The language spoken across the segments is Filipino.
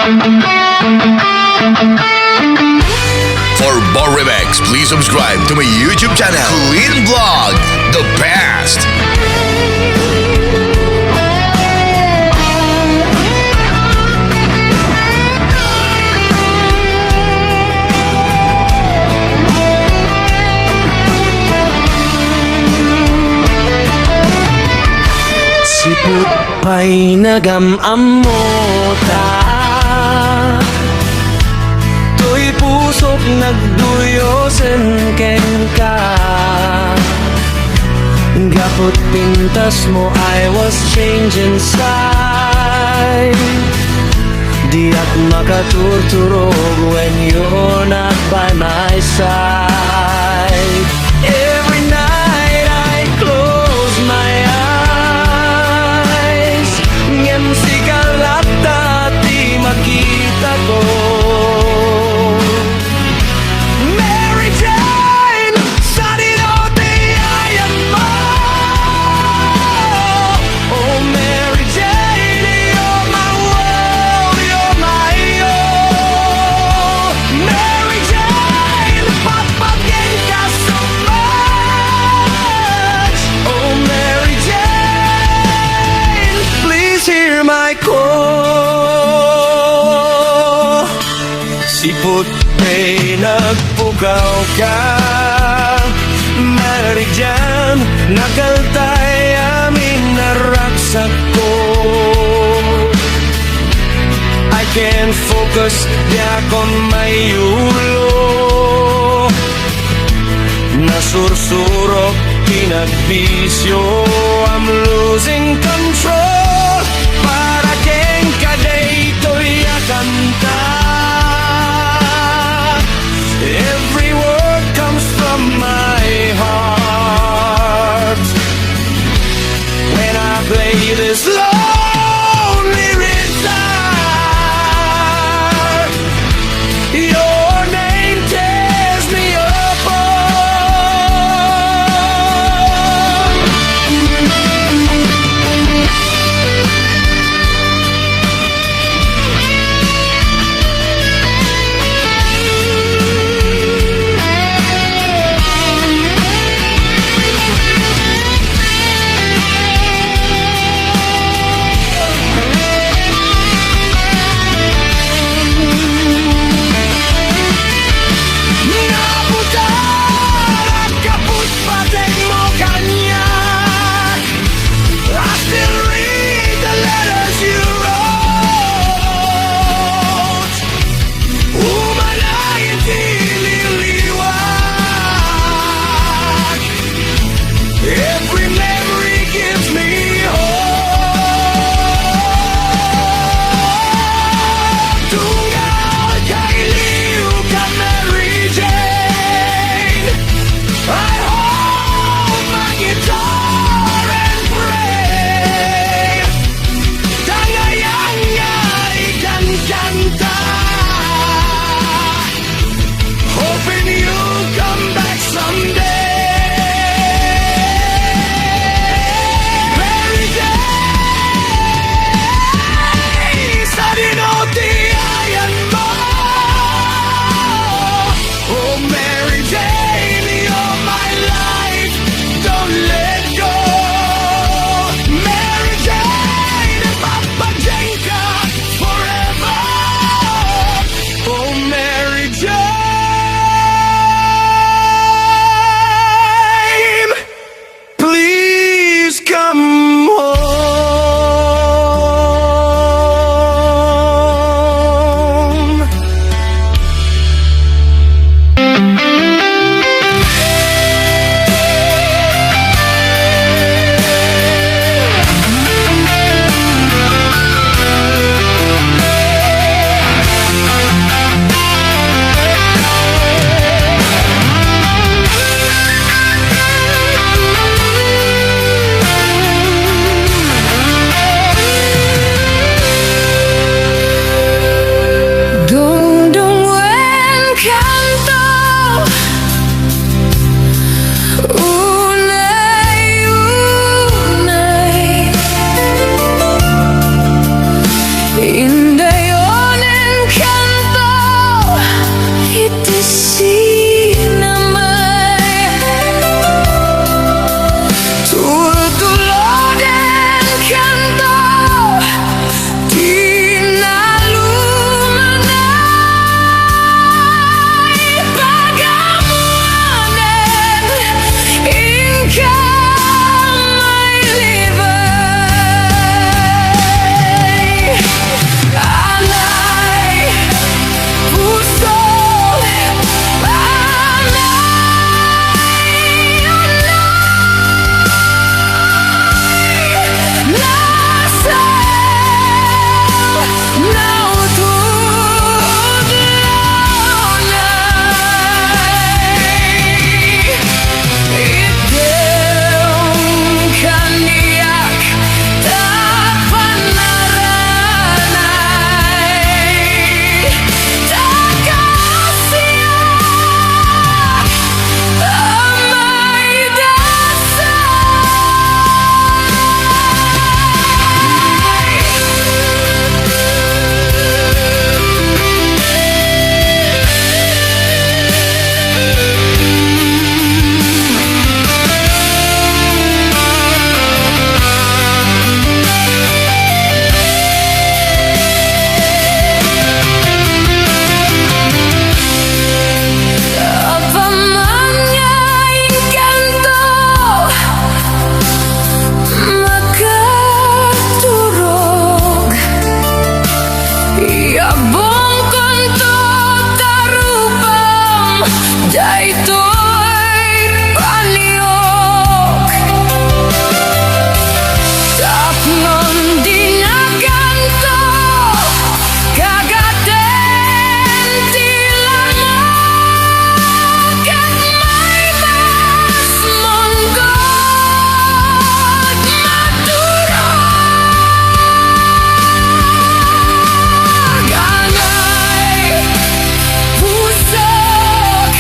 For more remix, please subscribe to my YouTube channel, Clean Vlog, The Best. Sipot pa'y nagamam mo ta, to'y pusok nagduyosen ken ka. Gapot pintas mo, I was changing side. Di at makaturturog when you're not by my side. Every night I close my eyes, ngem si kalapta ti makita ko. Mary Jane, sa dinote ayan mo. Oh Mary Jane, you're my world, you're my all. Mary Jane, papagyan ka so much. Oh Mary Jane, please hear my call. Sipot ay nagpugaw ka, Mary Jane, nagaltay amin naraksak ko. I can't focus, di akong may ulo. Nasursurok, pinagbisyo, I'm losing control. Para keng kaday to'y akanta. Every word comes from my heart when I play this lonely guitar. Your name tears me apart. Iabong konto tarupang daytoy paniok tapnon di na ganto kagaten tila mo kat may mas monggod maturog anay pusok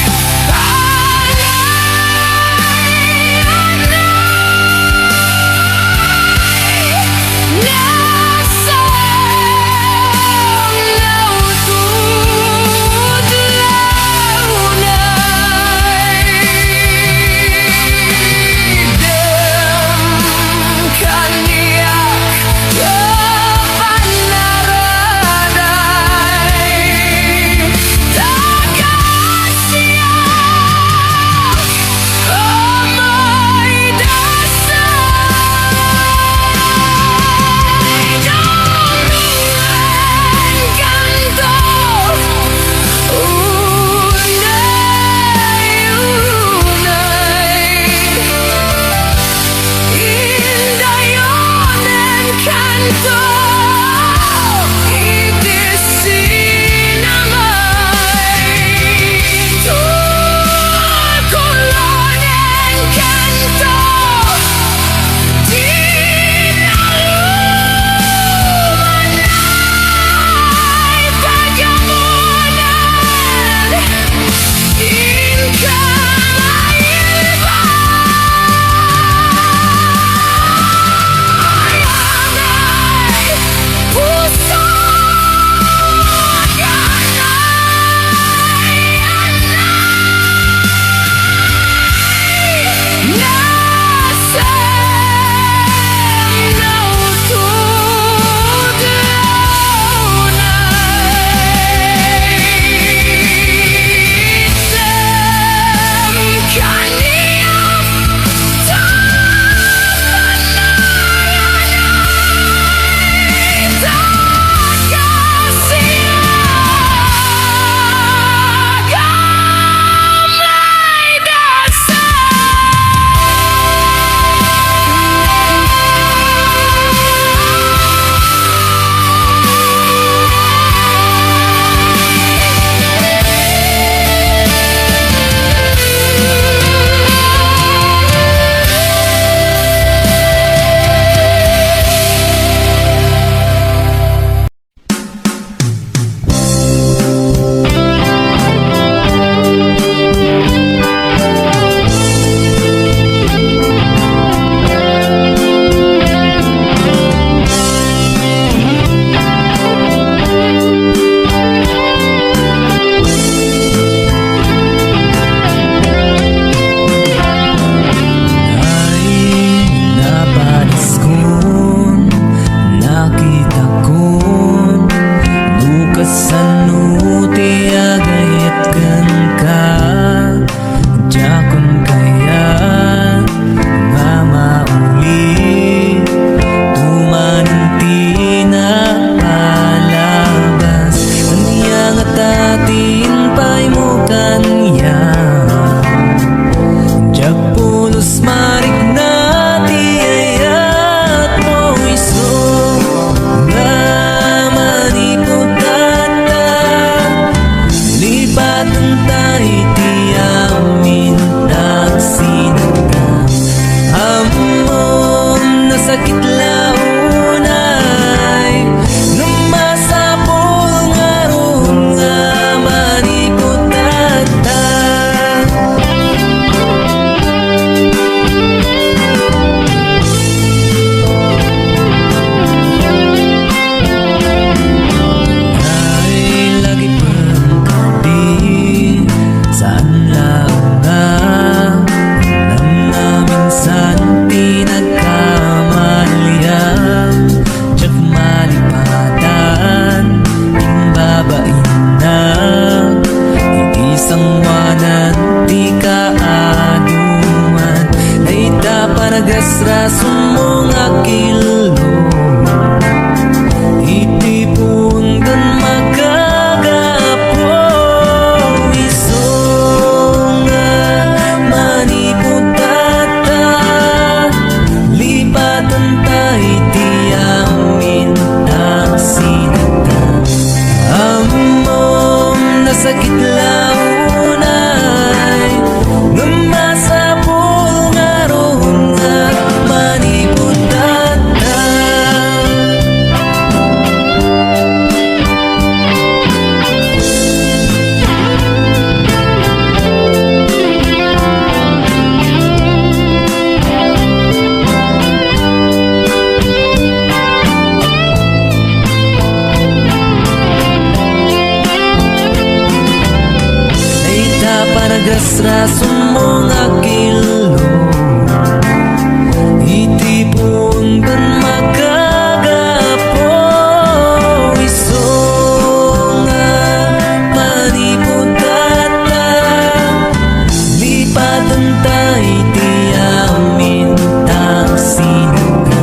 nasakit launay Namasapol nga roon nga maniputata Panagrasrason mo nga kilo Itipon ban makagapo Iso nga maniputata Lipatan tayo tiyamin taksino ka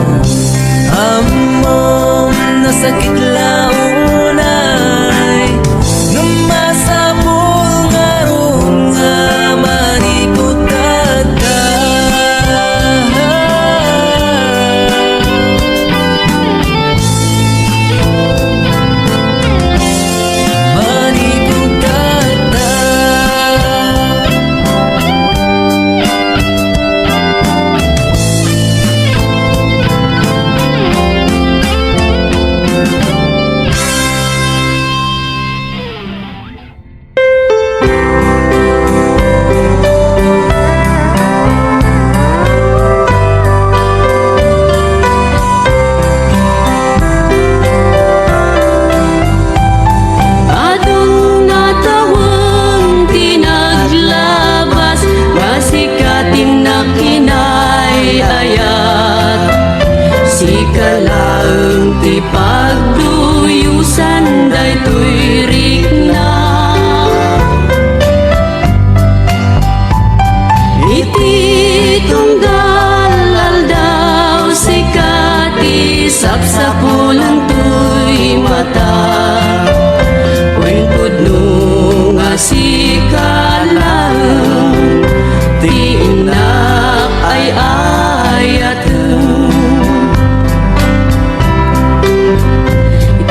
Amom nasakit launay Namasapol nga roon nga maniputata Adong natawang tinaglabas Masikatin na kinayayat Sikalaang ti pagduyusan daytoy rikna Iti tunggal aldaw sikati sapsapulan to'y mata Wen pudno nga sikalang ti inak ay ayateng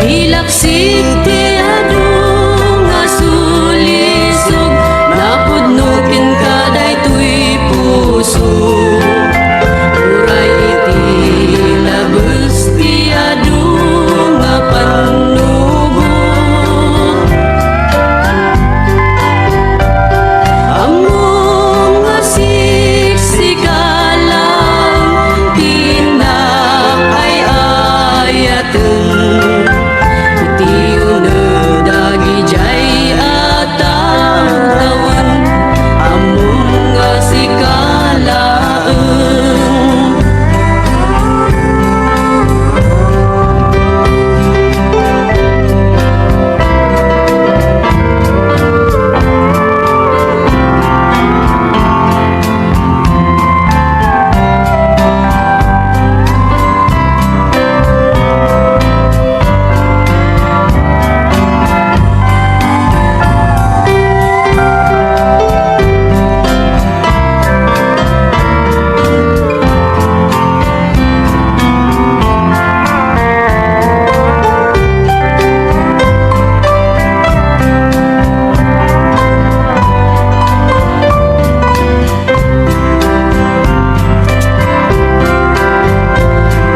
Ilaksik ti adung nga sulisog napudnukin ka daytoy puso Uray iti labes ti adung nga panubo Among nga siksikalang tinak ay ayateng Iti unedagi jay atang tawan Among nga sikalaeng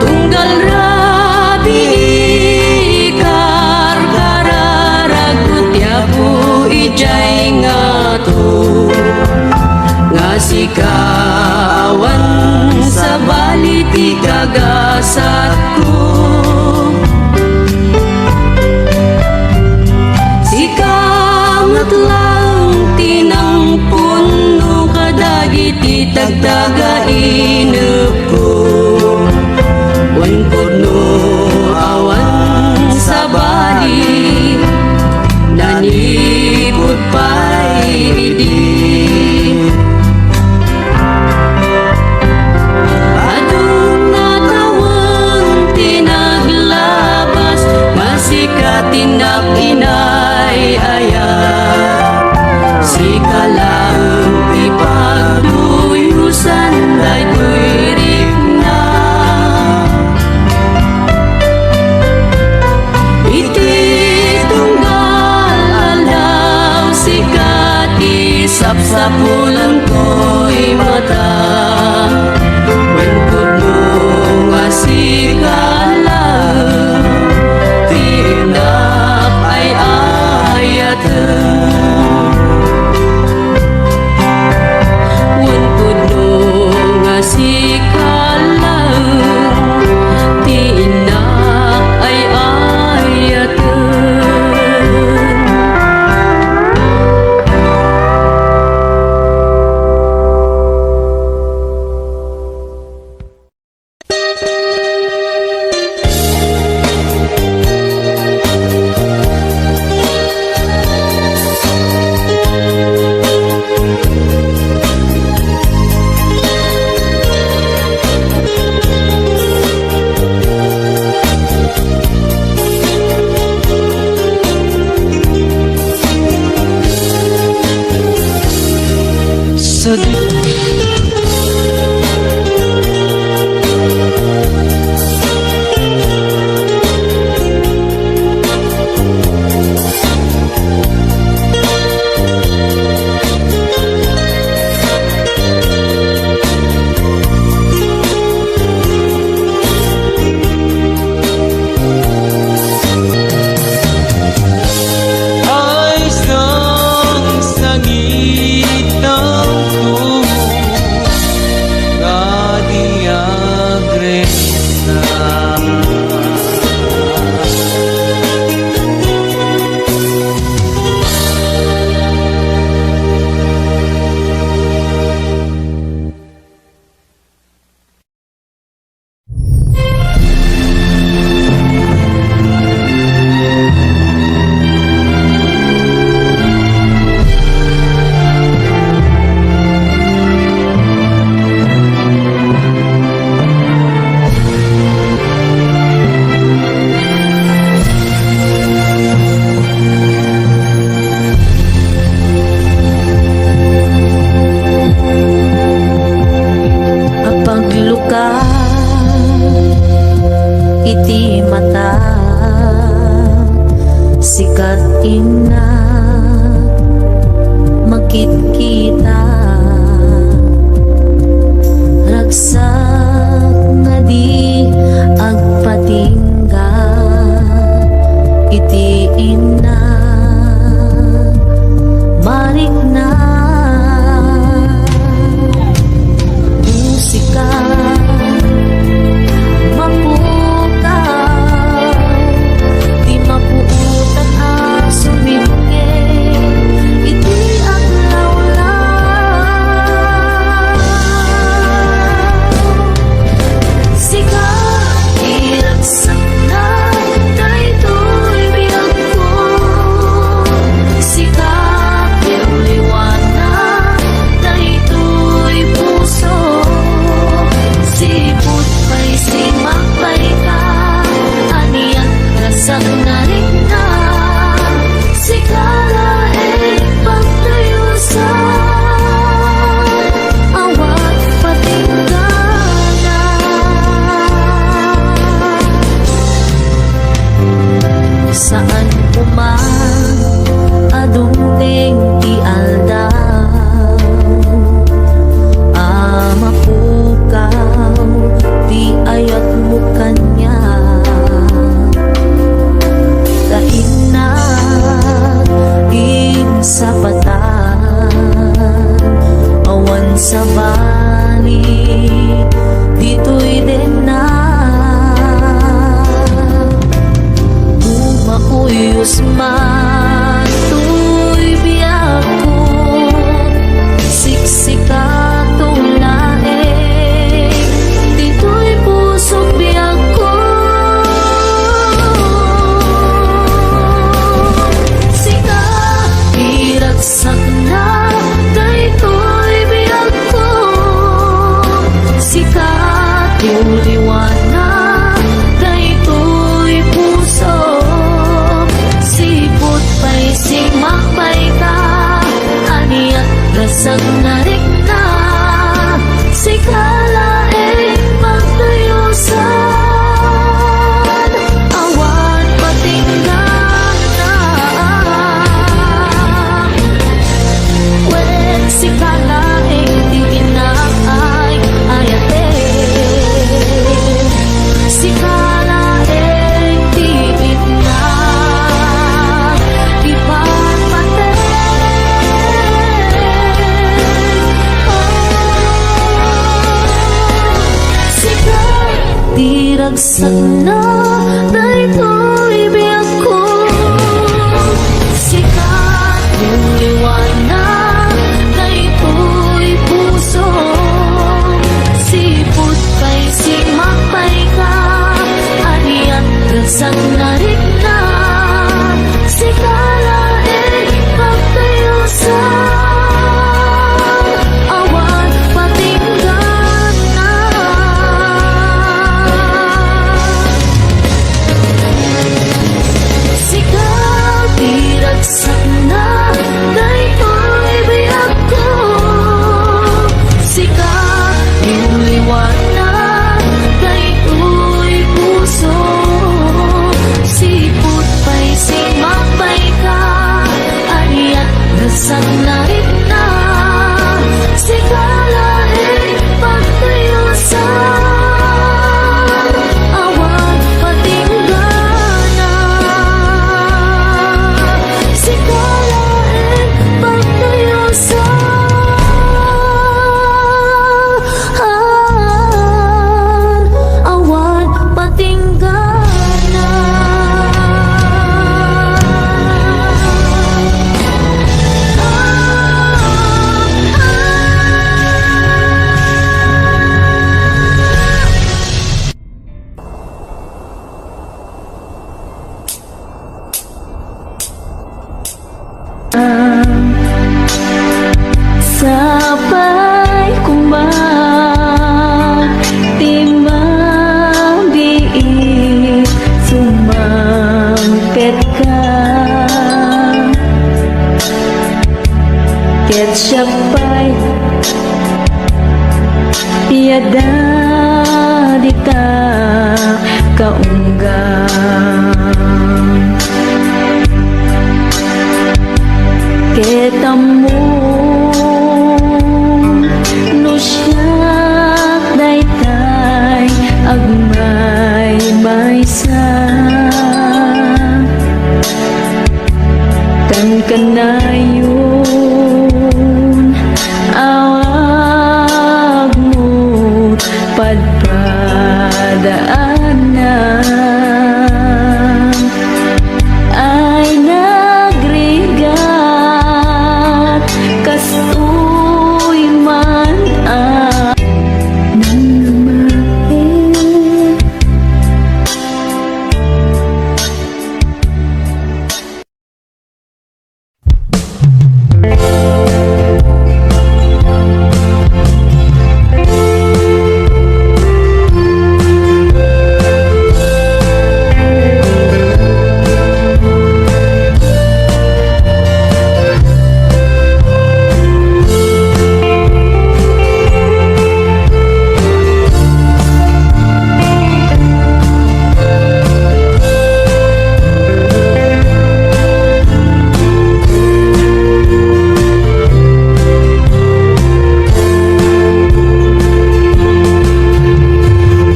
Tunggal rabi ikar kararag tiapo ijay ngato Nga sikawan sa baliti kagasat ko Sikamat lang tinangpon no kadagiti tagdaga inep ko Wen pudno awan sa bali nanipud pa'y idi Adong natawang tinaglabas masikatin na kinayayat Sikalang ipagduyusan daytoy rikna Iti tunggal aldaw episode. Ayos ng sangit ng tubo Kadiagres na Apagluka iti mata sikat ina makit-kita ragsak nga di agpatingga iti ina marik na musika mapukaw di mapuutan asumingge iti aglawlaw sika iragsak na daytoy biyag ko sika liwanag daytoy puso sipot pa'y simakbay ka aniyak rasak na rin na sikala pagtayusan awat patinggana saan puman adungdeng ti aldaw mapukaw di ayat mo kanya kainag sa patan awan sa bali dito'y din na bumakuyos man tuy biyak ko siksika tulae dito'y pusok biyak ko sika iragsak na daytoy biyak ko sika liwanag daytoy puso sipot pa'y simakbay ka aniyak rasag na rin na sikala magtayusan awan patinggana wen sikala di inaay ayate sikala di itna ipapate diragsak na daytoy biyak ko sikat yung liwanag daytoy puso sipot pa'y simakbay ka aniyak rasag na rin na sikala pagtayusan awan patinggan na sang narita sigalain pagtayo sa awan patinggana sigalain pagtayo sa awan patinggana. Sabay kumbang timang biik sumangpet ka ket syapay tiada dita kaunggang ketamu no siyak daytay agmay maysa kan kanayon awag mo padpadaanan ay nagrigat kastoy man namae.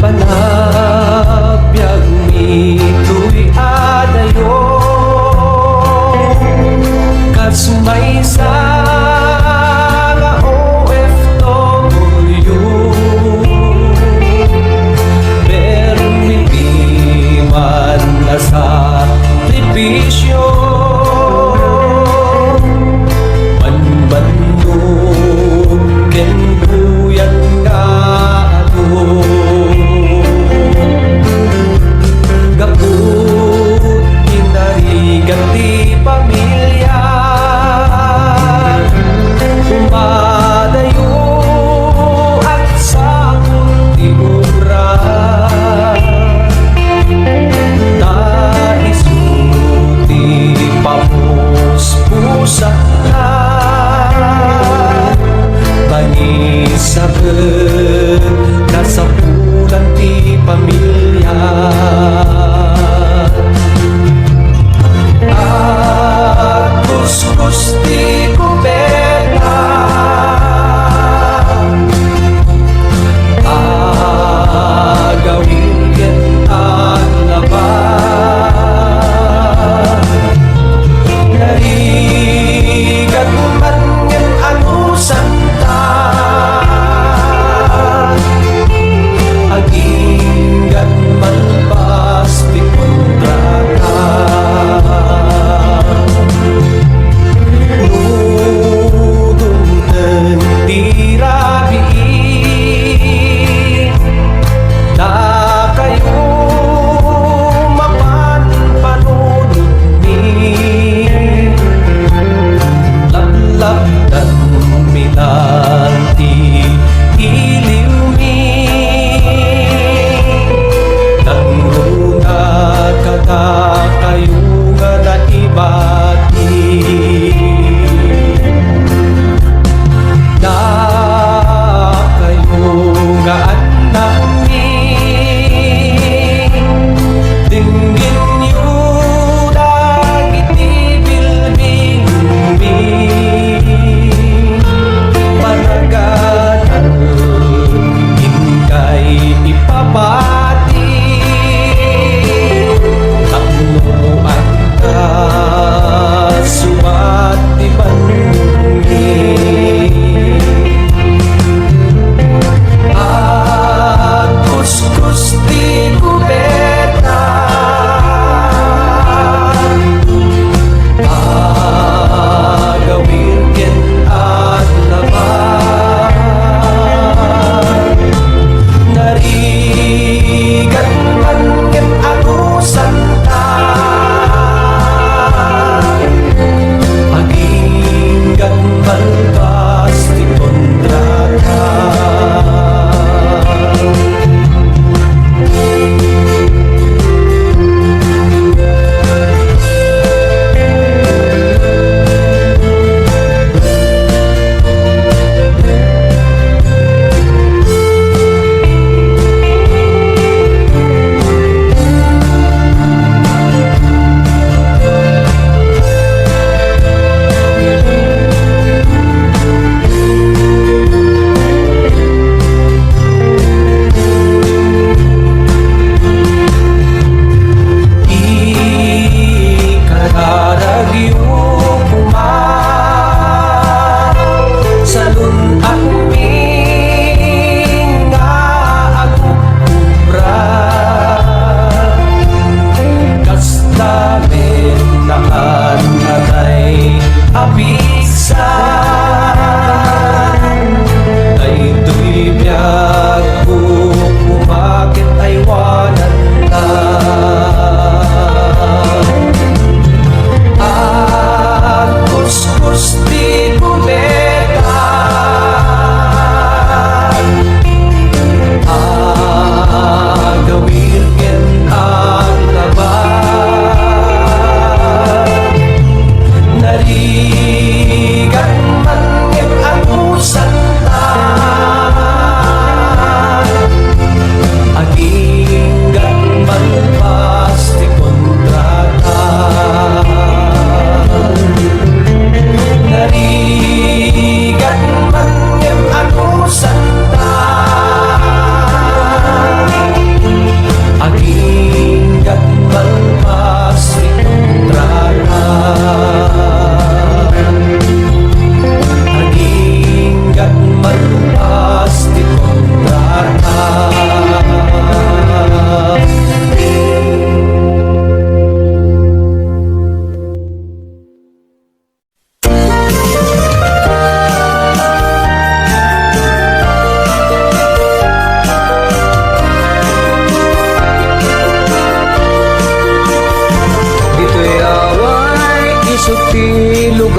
Panagbiag mito'y adayo kas may nga OFW pero hindi man nasakripisyo manbando ken buyan nga ato gaput inarigan di pamilya umadayo at sa kultura naisuti papus-pusak na bangisagan nasa pulan ti pamilya at kuskus ti kubeta agawin ken ang laban narigat man ngem anusan ta aging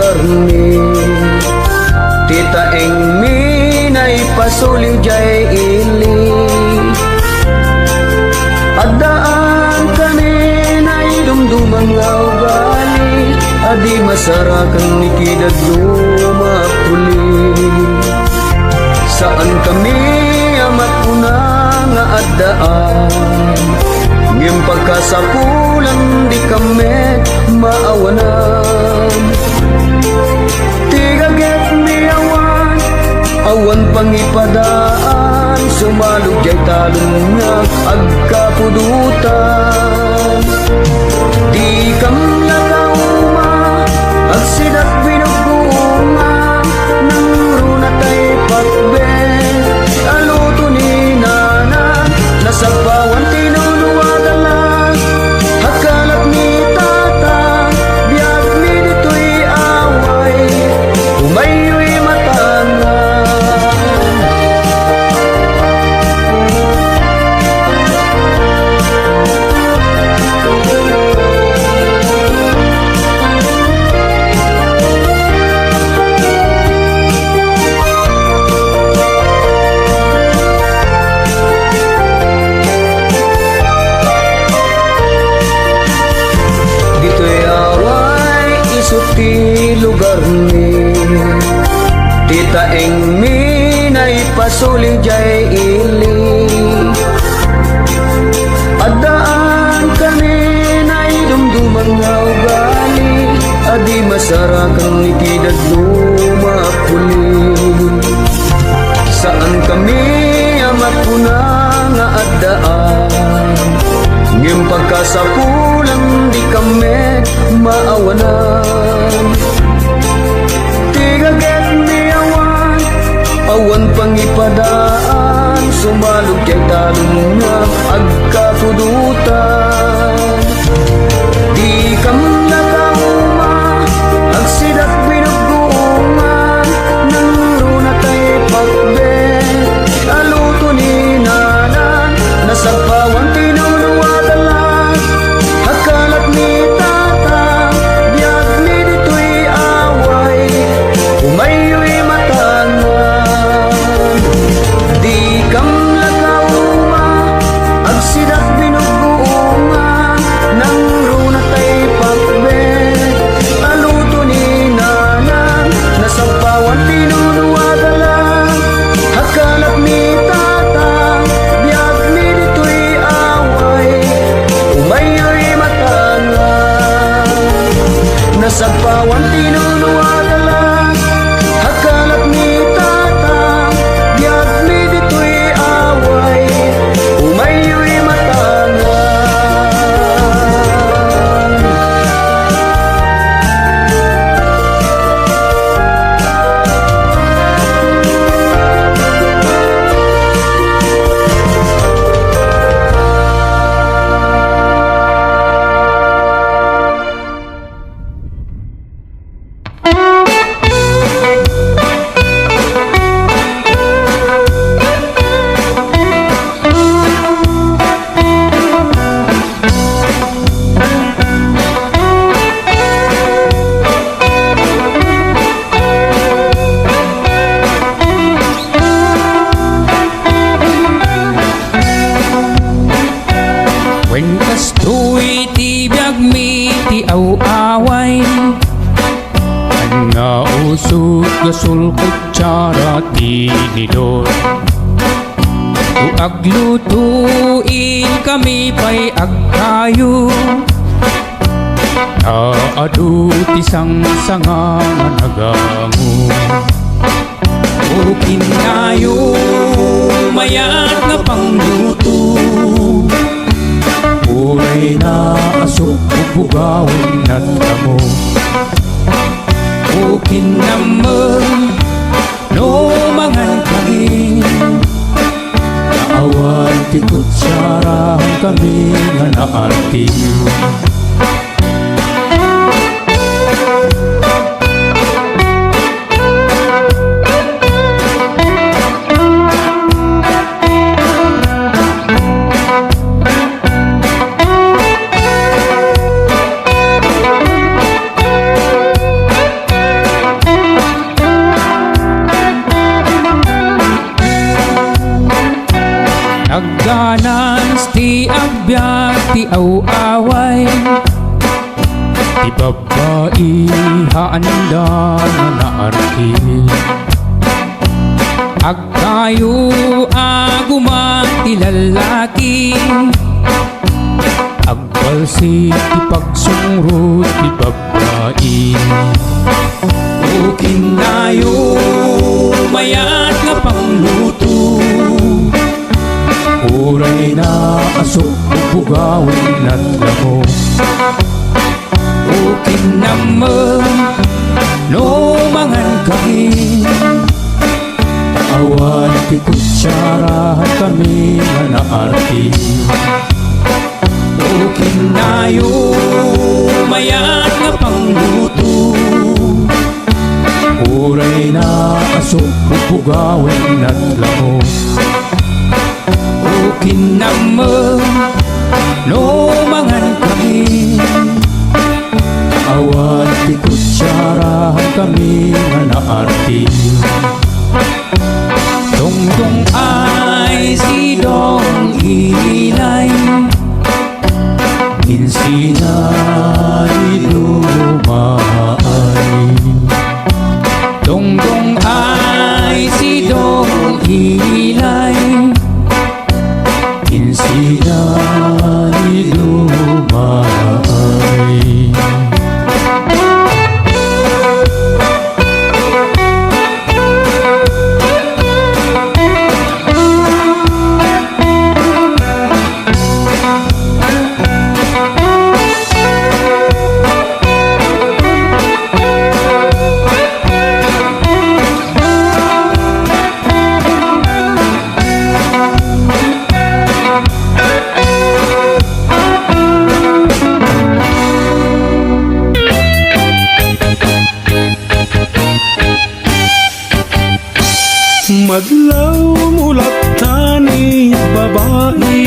lugar ni Tita eng minay pasuling jay ili Adaan kaninay dumdumang ugali Adi masarakan ni kidad lumapuli Saan kami amat una nga adaan Ngem pagkasapulan di kami maawanan Tigaget mi awan pangipadaan Sumalog jay talon nga agkapudutan Di kam lakauma agsidat binugunga Nang runa tay patbe aluto ni nanan Nasapawan tinuluwagalan Hakalat ni tata Biyag mi dito'y away Umayo'y matangan Dito'y away isot ti lugar ni Tita eng minay pasuling jay ili Adaan kaninay dumdumang nga ugali Adi masarakan ni kidad lumapuli Saan kami amat puna nga adaan Ngem pagkasapulang di kami maawanan Tigaget ni awan pangipadaan Sumalog jay talon nga agkapudutan Di kam nakauma agsidat binugungan Nang runa tay pakbe aluto ni nanan Nasagpawan tinuluwagalan Hakalat ni tata Biyag mi dito'y away Umayo'y matangan Di kam lakauma agsidat binugungan Nang runa tay pakbe aluto ni nanan Nasagpawan tinuluwagalan Hakalat ni tata Biyag mi dito'y away Umayo'y matangan Nasagpawan tinuluwagalan Hakalat ni tata Biyag mi dito'y away Umayo'y matangan When kastoy ti biyag mi ti aw-away Nausog gasul kutsara ti nidor Tu aglutuin kami pa'y agkayo Naadu ti sang-sanga nga nagamu Ukin kayo mayat nga pangluto Uray na asok bugawin at damo Ukin naman no mangan kami Naawan ti kutsara kami nga naarti ti aw-away ti babae handa na naarti agkayo aguma ti lalaki agbalsi ti pagsungrod ti babae o kinayo mayat nga pangluto uray na asok bugawin at lamo o kinamang no mangan kami awan ti kutsarahan kami nga naarti o kinayo mayat nga pangluto uray na asok bugawin at lamo o kinamang no mangan kami awan ti kutsarahan kami nga naarti dongdong ay si dong ilay insinay lumaay dongdong ay si dong ilay insinay lumaay Madlaw mulat tani babae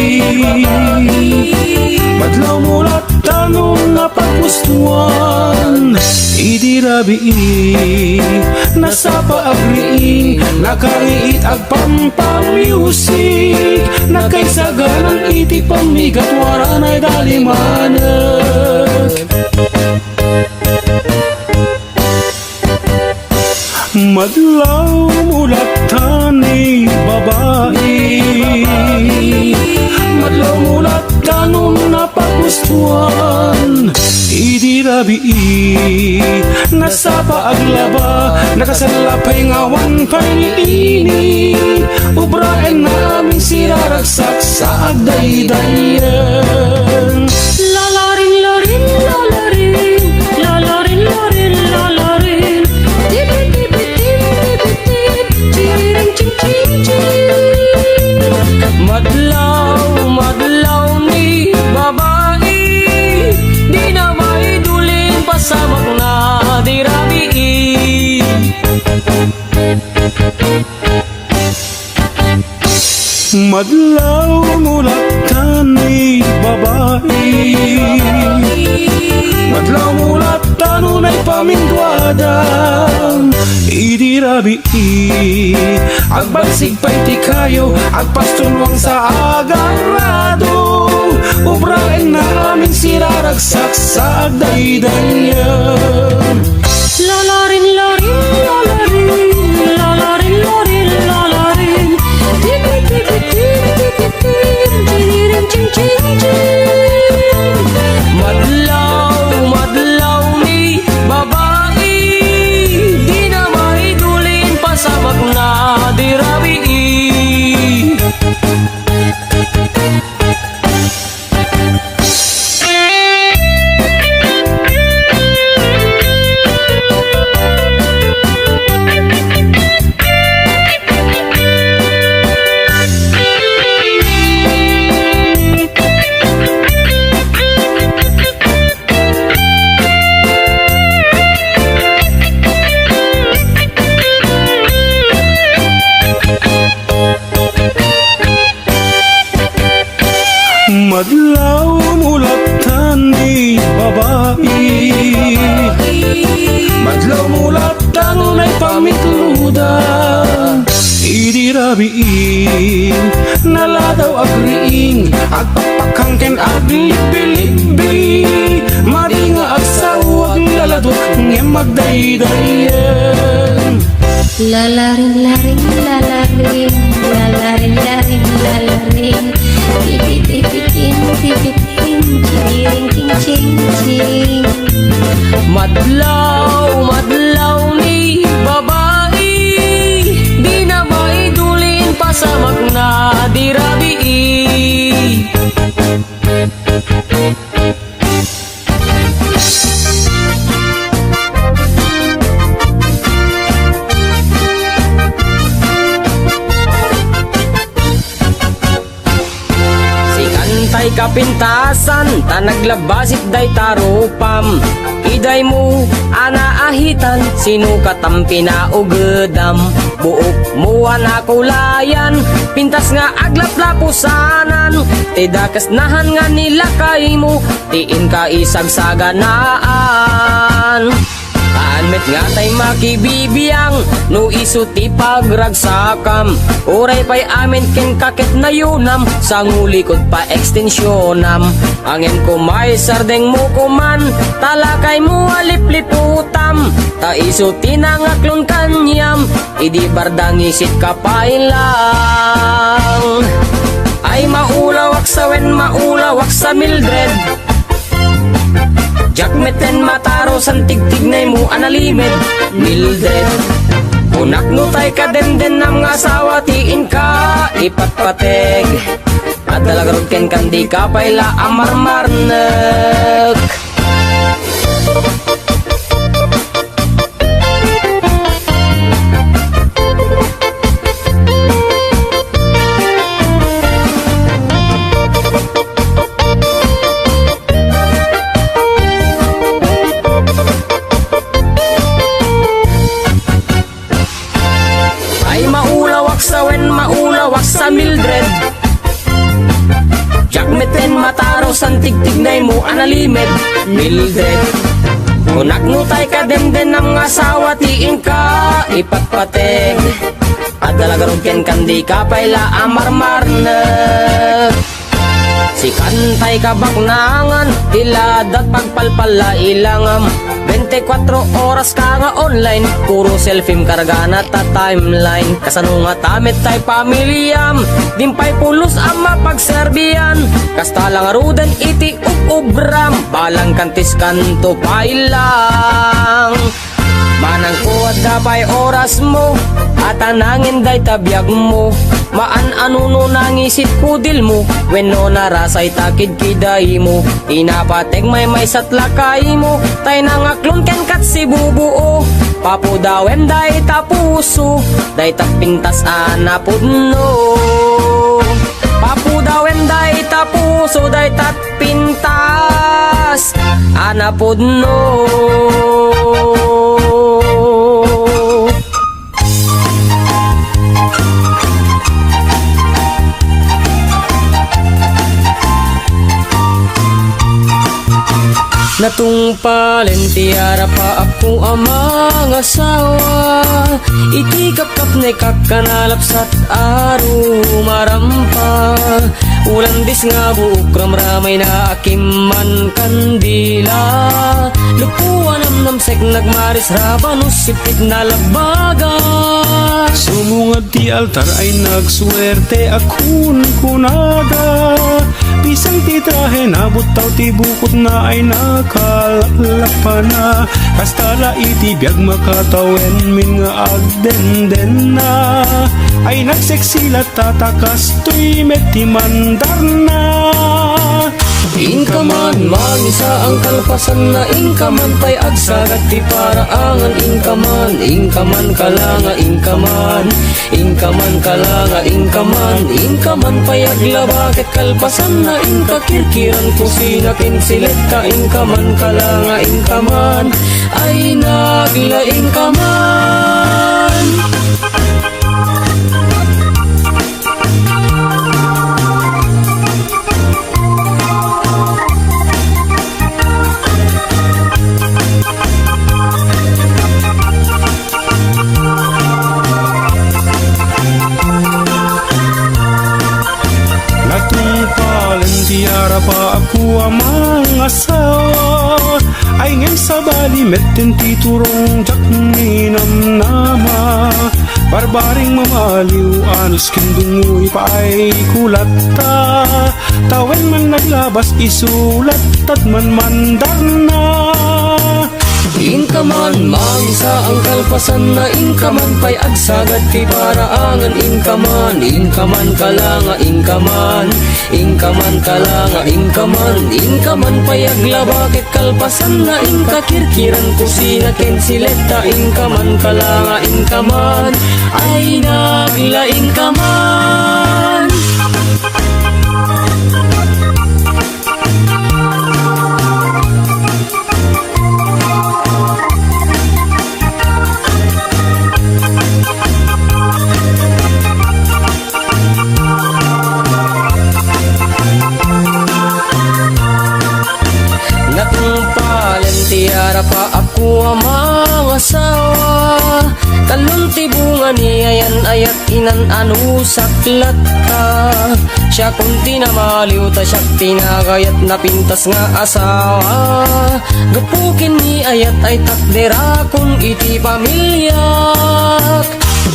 Madlaw mulat tanong napagpustuan Idirabi nasa paagriing nakariit ag pampamusik Nakaisaganang iti pamigat waranay dalimanet Madlaw mulat tani babae Madlaw mulat tanong napagustuhan Idirabi nasa paaglaba Nakasalapay ngawan paniini Ubraen namin siraragsak sa agdaydayan Lalarin, larin, lalarin, lalarin, larin, lalarin. Dibit, dibit, dibit, dibit, chiriring, ching, ching, ching. Madlaw, madlaw ni babae Di na maidulin pasamak na dirabi Madlaw mulat tani babae Madlaw mulat tanunay pamindwadan Idirabi Agbagsig pa'y ti kayo Agpastunwang sa agarado Ubraen na aming siraragsak sa agdaydayan Lalarin, larin, lalarin, lalarin, larin, lalarin. Dibit, dibit, dibit, dibit, chiriring, ching, ching, ching. Madlaw, madlaw ni babae Di na maidulin pasamak na dirabi Madlaw mulat tani babae Madlaw mulat tanunay pamitluda Idirabiin naladaw agriing Agpapak Kang ken agli-bilibi Madi nga agsawag laladot Ngem magdaydayan Lalaring-laring, lalaring, lalaring-laring, lalaring, tipit-tipitin, tipitin, ching-ching-ching-ching. Madlaw, madlaw ni babae, di na maidulin pa sa magna dirabi. Tay kapintasan, ta naglabasit day tarupam. Iday mo, anaahitan, sino katampi na ugedam. Buok mo anakulayan, pintas nga aglaplapusanan. Tidakas nahan nga nila kay mo, tiin ka isagsaganaan. Anmet nga tay makibibiyang no isuti pagragsakam. Oray pa'y amin ken kakit na yunam, sa ngulikod pa ekstensyonam. Angin ko may sardeng mo kuman, talakay mo alipliputam. Ta isuti na ngaklon kanyam, idi bardang isit kapailang. Ay maulawak sa wen, maulawak sa Mildred. Jakmeten mataro san tigtignay mo analimed Mildred. Unak no tay ka den nam nga asawa tiin ka ipatpateg. At dalagarod ken kandi ka payla amarmarnek. Maulawak sa Mildred. Jakmeten mataro san tigtignay mo analimed Mildred. Unak no tay ka den nam nga asawa tiin ka ipatpateg. At dalagarod ken kandi ka payla amarmarnek. Si kantay ka baknangan, iladat pagpalpala ilangam. 24 oras ka nga online, puro selfie kargana ta timeline. Kasano nga tamit tay pamilyam, dimpay pulos ang mapagserbiyan. Kasta lang arudan iti ubram, balang kantis kanto pailang. Manang kuwad dapay oras mo, at anangin day tabiyag mo. Maan anuno nangisit kudil mo, wenno narasay takid kiday mo. Inapateg may satlakay mo, tay nangaklon ken kat si bubuo. Papudawem day tapuso, day tapintas anapudno. Papudawem day tapuso, day tapintas anapudno. Natungpalen tiara pa ako ang mga asawa. Itikap-kap na kakanalapsat aro marampa. Ulang dis nga buok ramramay na akiman kandila. Lupuan nam sek nagmaris rabanus sipit na labaga. Sumungad ti altar ay nagswerte akun kunada. Bisang ti trahe nabutaw ti bukod na ay nakalaklak pa na. Kastala iti biyag makatawen min nga agdenden na. Ay nagseksilat tatakas tuy meti mandar na. Inkaman, manisa ang kalpasan na inkaman tay agsagat ti paraangan. Inkaman kalanga, inkaman kalanga, inkaman payaglaba ket kalpasan na inkakirkiran kusina kinsilet ka. Inkaman kalanga, inkaman ay naglaing kaman. mga asawa ay ngayon sa bali metten titurong jak minam nama barbaring mamaliw anos kindungoy pa ay kulata tawen man naglabas isulat at man mandar na. Inkaman, mangsa ang kalpasan na inkaman pa'y agsagad ti paraangan inkaman, inkaman kalanga, inkaman, inkaman kalanga, inkaman pa'y aglabakit kalpasan na inkakirkiran kusina kensileta, inkaman kalanga, inkaman, ay naglaing kaman. Tiara pa ako ang mga asawa Talon tibungan niya yan ayat inan anu saklat ka Siya kung tinamaliw ta siya tinagayat na pintas nga asawa Gapukin ni ayat ay takdera kung iti pamilyak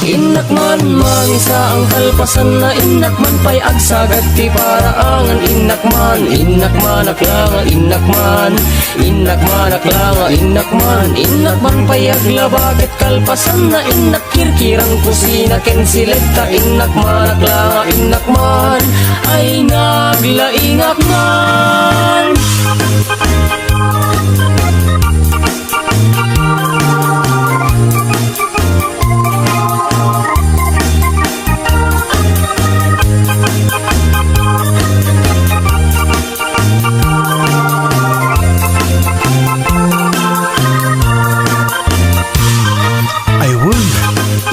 Inak man mangsa ang kalpasan na inak man pa'y agsagad ti paraangan inak man aklanga inak man aklanga inak man pa'y aglabakit kalpasan na inak kirkirang kusina kensileta inak man aklanga inak man ay naglaingak man.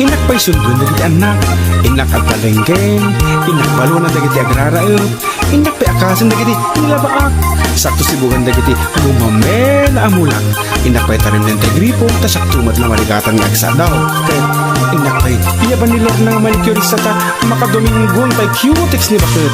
Inak pa'y sundon na giti anak, inak at talengken, inak balo na dagiti agraraep, inak pa'y akasan dagiti nilabaak, sakto sibugan dagiti lumamel na amulang, inak pa'y tarim ng tegripo, tasak tumat na maligatan ng agsadaw, kaya inak pa'y iyaban nilor ng manicurista ta, makadominggon pa'y cutex ni bakit.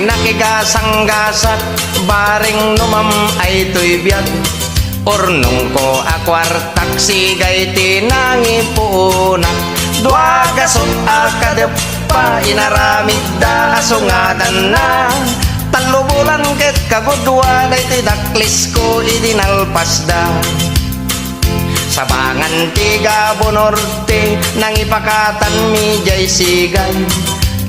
Nakigasanggasat baring numam ay tuy biyag Urnong ko akwar taksi gay tinangi punak Dua gasot akadep pa inaramid da asungadan na Talo bulan ket kagudwa day tidaklis ko idinalpas da Sabangan tiga bonorte nang ipakatan mi jay sigay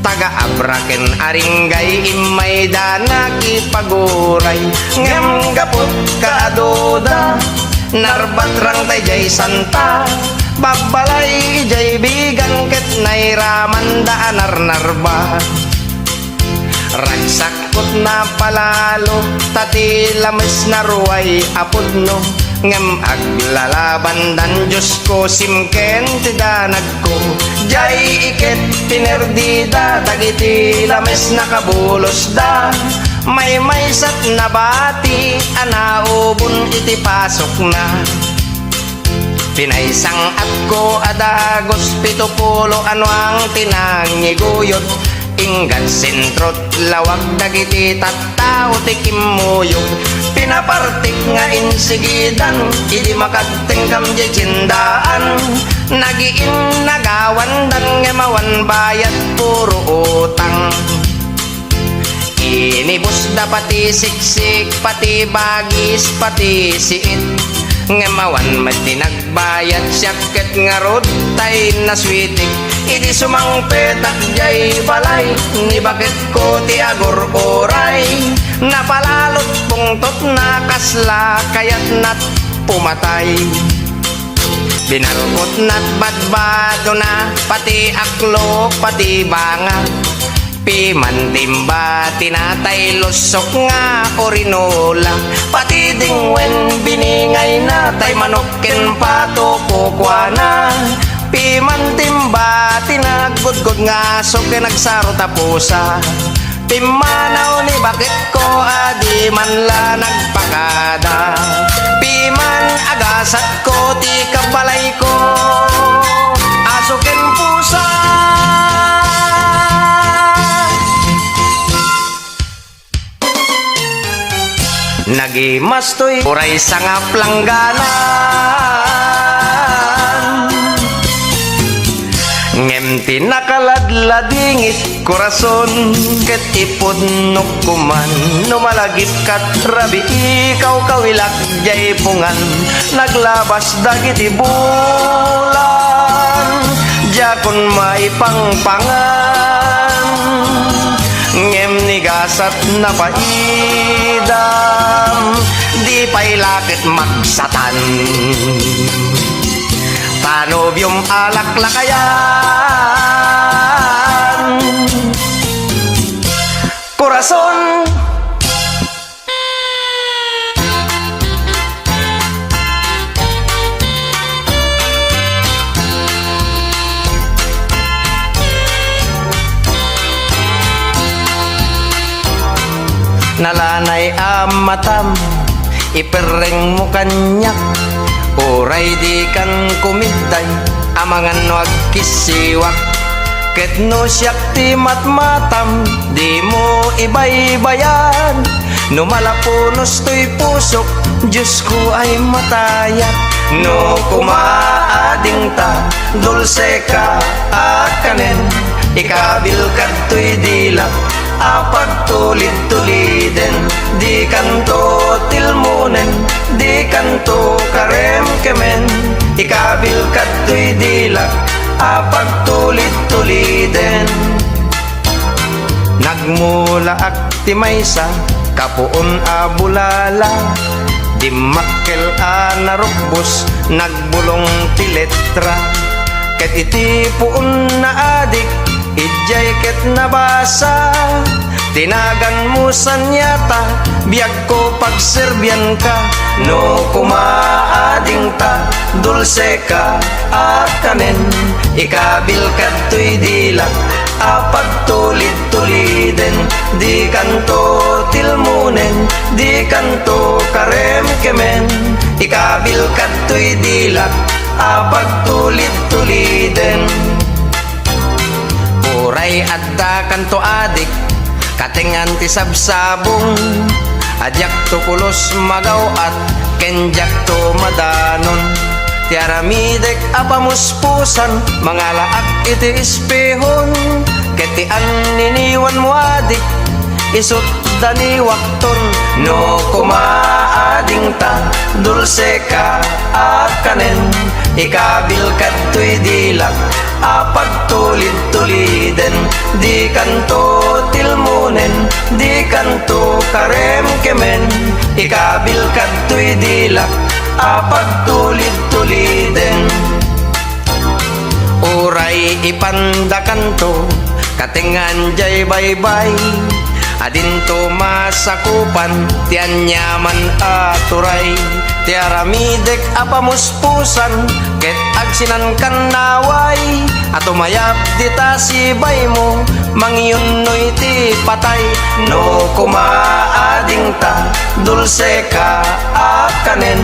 Taga-abraken aringgay imay danaki paguray Ngem gapot kaadoda narbatrang tay jay santa Babalay jay bigan ket nairaman daanar narba Ragsakot na palalo tati lames na ruway apudno Ngem aglalaban dan Diyos ko simken tidanag ko Jay iket pinerdida dagiti lames nakabulos da May sat na bati anaubon iti pasok na Pinaisang at ko adagos 70 ano ang tinangiguyot Inggan sentrot lawag dagiti tattao tikimuyog Pinapartik nga insigidan Idi makagtenggam di cindaan Nagiin nagawan dan ngemawan bayat puro utang Inibus da pati siksik pati bagis pati siit Ngemawan may tinagbayad siyakit nga rod tay naswitik. Idi sumangpet at jay balay, ni bakit ko ti agor oray. Napalalot pungtot na kasla kayat nat pumatay. Binalkot na't badbado na pati aklo pati banga. Piman timba tinatay lusok nga orinola. Pati dingwen biningay na tay manokin pato kukwana. Piman timba tinagudgod nga sok nagsaro tapusa. Pimanaw ni bakit ko adi man la nagpakada. Piman agasat ko ti kabalay ko asukin pusa. Nagimastoy uray sa nga plangganan. Ngem tinakaladladingit korason ket ipod no kuman numalagip kat rabi ikaw kawilak jay pungan. Naglabas dagiti bulan jakon may pangpangan. Ngem nigasat na paidam di pa'y lakit magsatan. Panobyong alaklakayan Corazon. Nalanay amatam ipereng mo kanyak. Oray di kan kumitay amangan wag kisiwak. Ket no siyak ti matmatam di mo ibaybayan. No malapunos to'y pusok Diyos ko ay matayat. No kumaading ta dulce ka akanen. Ikabil kat to'y dilak apag tulid-tuliden. Di kanto tilmunen, di kanto karem kemen. Ikabil kat to'y dilak apag tulid-tuliden. Nagmula akti maysa kapuon a bulala. Di makkel a narukbos nagbulong ti letra. Ket iti puon na adik ijay ket nabasa. Tinagan mo sanyata biag ko pagserbyan ka. No kumaading ta dulce ka akanen. Ikabil kat to'y dilak apag tulid-tuliden. Di kanto tilmunen, di kanto karem kemen. Ikabil kat to'y dilak apag tulid-tuliden. Uray adda kanto adik katengan ti sabsabong. Adyak to kulos magaw at kenjak to madanon. Tiaramidek apamuspusan mga laak iti espehon. Ketian niniwan mo adik isut dani wakton. No kumaading ta dulce ka akanen. Ikabil kat to'y dilak apag tulid-tuliden. Di kanto tilmunen, di kanto karem kemen. Ikabil kat to'y dilak apag tulid-tuliden. Uray ipanda kanto katengan jay baybay. Adinto masakupan tiyan nyaman aturay. Tiaramidek apamuspusan ket agsinan kan naway. Atumayap dita sibay mo mangiyon no'y ti patay. No kumaading ta dulce ka akanen.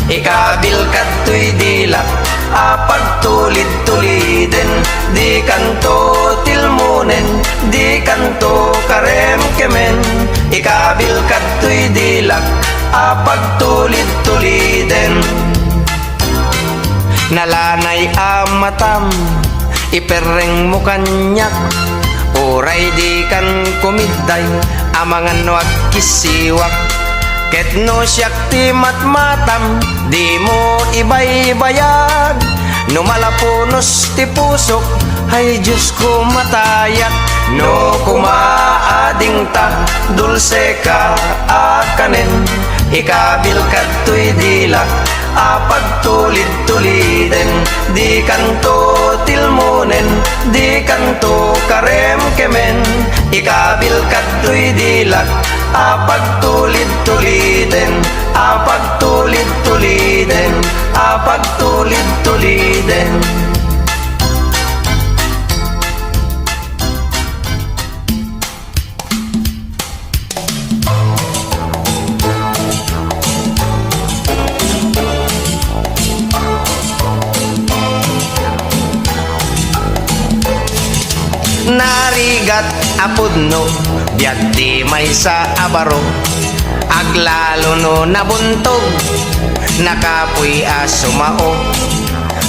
Ikabil kat to'y dilak apag tulid-tuliden. Di kanto tilmunen, di kanto karem kemen. Ikabil kat to'y dilak apag tulid-tuliden. Nalanay amatam ipereng mo kanyak. Uray di kan kumiday amangan wag kisiwak. Ket no siyak ti matmatam, di mo ibay-bayag. No malapunos ti pusok, ay Diyos ko matayak. No kumaading ta, dulce ka akanen. Ikabil kato'y dilak, apagtulid-tuliden. Di kanto tilmonen, di kanto karem-kemen. Ikabil kato'y dilak, apagtulid-tuliden. Apagtulid-tuliden, apagtulid-tuliden. Narigat apudno, biag di may sa abaro. Aglalo no nabuntog, nakapuy asumao.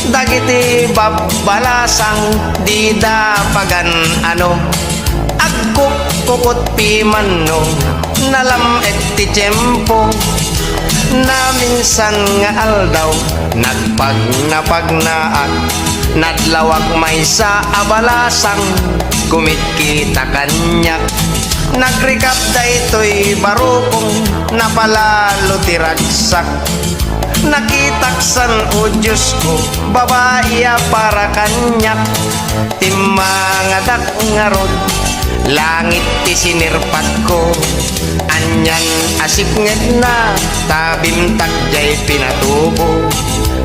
Dagiti babalasang, di dapagan ano. Agkuk kukot piman no, nalam ti tiyempo. Na minsan nga aldaw, nagpagnapagnaat. Nadlawak may sa abalasang, kumit kita kanyak. Nagrikap da ito'y barukong, napalalo tiragsak. Nakitaksan o Diyos ko, babaya para kanyak. Timangadak nga rod, langit ti sinirpat ko. Anyan asipnget na, tabimtak jay pinatubo.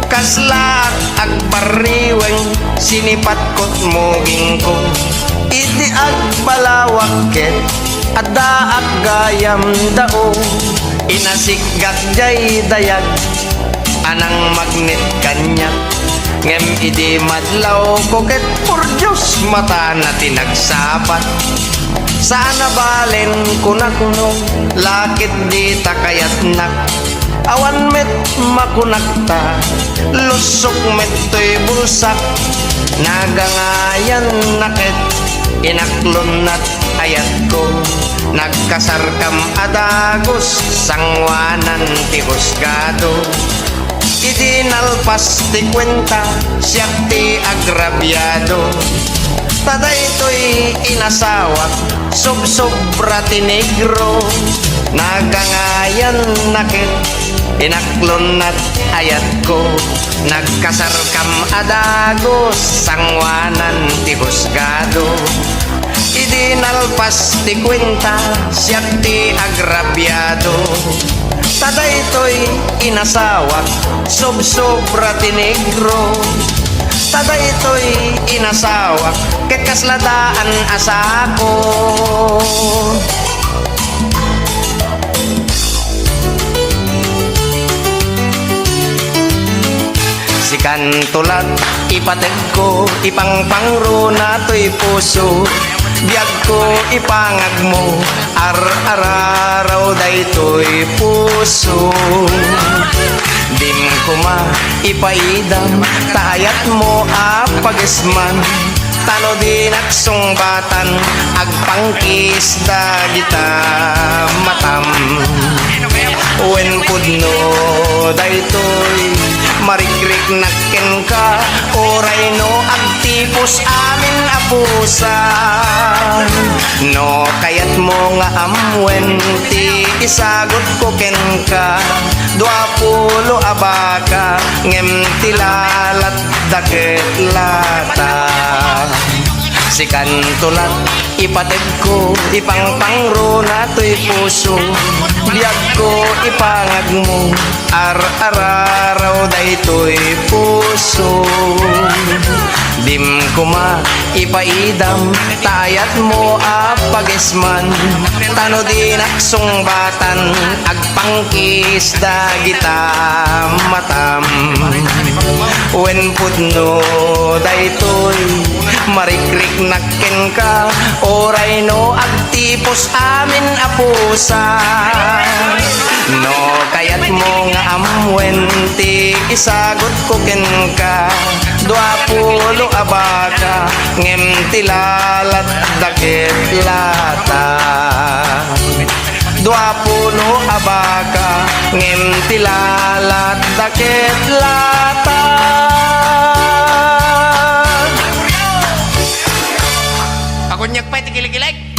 Kaslaak agpariweng, sinipat ko't muging ko. Iti agbalawakket, adda aggayam dao. Inasikgat jay dayag, anang magnet kanyak. Ngem idi madlaw koket, por Diyos mata na tinagsapat. Sana balen kunakuno, lakit di takayat nak. Awan met makunakta, lusok met to'y bulsak. Nagangayan nakit, inaklon at ayat ko. Nagkasarkam adagos, sangwanan ti husgado. Idinalpas ti kwenta, siyak ti agrabyado. Taday to'y inasawak, sobra ti negro. Nagangayan nakit, inaklon at ayat ko. Nagkasarkam adagos, sangwanan ti husgado. Idinalpas ti kwenta, siyak ti agrabyado. Taday to'y inasawak, sobra ti negro. Taday to'y inasawak, ket kasladaan asako. Sikan tulat ipateg ko, ipangpangro na to'y puso. Biag ko ipangag mo, ar-araraw daytoy puso. Dim ko ma ipaidam, tayat mo apagesman. Tano di nagsungbatan, agpangkis dagita matam. Wen pudno daytoy, marikrik nakken ka. Oray no agtipos amin apusan. No kayat mo nga amwen, ti isagot ko ken ka. 20 abaka, ngem tilalat daket lata. Sikan tulat ipateg ko, ipangpangro na to'y puso. Biag ko ipangag mo, ar-araraw daytoy puso. Dim ko ma ipaidam, tayat mo apagesman. Tano di naksungbatan, agpangkis dagita matam. Wen pudno daytoy, marikrik nakken ka. Oray no agtipos amin apusa. No kayat mo nga amwen, ti isagot ko ken ka. 20 abaka, ngem tilalat daket lata. dua puno abaka ngem tilalat dakit lata. Pakunyak pa tikilik-kilik.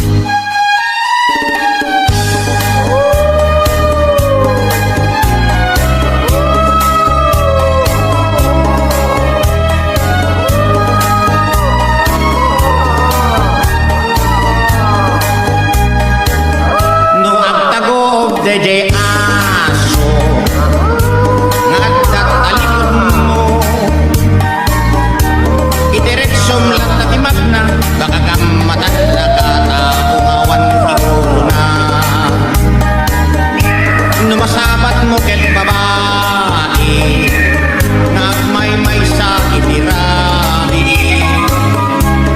Dede aso ngadat alikod mo idiretsom lang na timagna baka kamatan nakataungawan ikuna numasabat mo ket babae nagmay-may sa itirahi